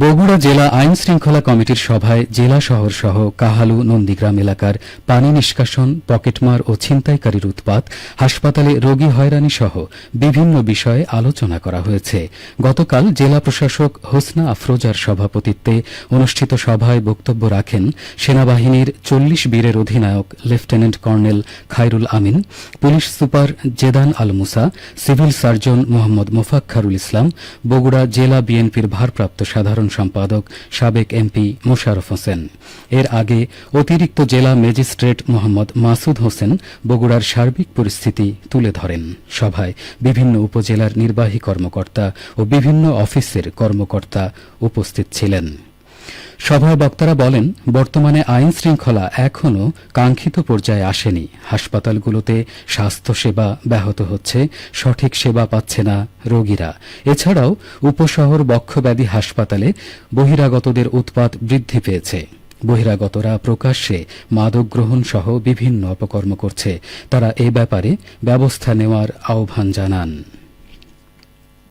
বগুড়া জেলা আইন শৃঙ্খলা কমিটির সভায় জেলা শহর সহ কাহালু নন্দীগ্রাম এলাকার পানি নিষ্কাশন, পকেটমার ও ছিনতাইকারীর উৎপাত, হাসপাতালে রোগী হয়রানি সহ বিভিন্ন বিষয়ে আলোচনা করা হয়েছে। গতকাল জেলা প্রশাসক হোসনা আফরোজার সভাপতিত্বে অনুষ্ঠিত সভায় বক্তব্য রাখেন সেনাবাহিনীর ৪০ বীরের অধিনায়ক লেফটেন্যান্ট কর্নেল খায়রুল আমিন, পুলিশ সুপার জেদান আল মুসা, সিভিল সার্জন মোহাম্মদ মোফাক্খারুল ইসলাম, বগুড়া জেলা বিএনপির ভারপ্রাপ্ত সাধারণ সম্পাদক সাবেক এমপি মোশাররফ হোসেন। এর আগে অতিরিক্ত জেলা ম্যাজিস্ট্রেট মোহাম্মদ মাসুদ হোসেন বগুড়ার সার্বিক পরিস্থিতি তুলে ধরেন। সভায় বিভিন্ন উপজেলার নির্বাহী কর্মকর্তা ও বিভিন্ন অফিসের কর্মকর্তা উপস্থিত ছিলেন। সভায় বক্তারা বলেন, বর্তমানে আইন শৃঙ্খলা এখনও কাঙ্ক্ষিত পর্যায়ে আসেনি। হাসপাতালগুলোতে স্বাস্থ্যসেবা ব্যাহত হচ্ছে, সঠিক সেবা পাচ্ছে না রোগীরা। এছাড়াও উপশহর বক্ষব্যাধি হাসপাতালে বহিরাগতদের উৎপাত বৃদ্ধি পেয়েছে। বহিরাগতরা প্রকাশ্যে মাদক গ্রহণ সহ বিভিন্ন অপকর্ম করছে। তারা এ ব্যাপারে ব্যবস্থা নেওয়ার আহ্বান জানান।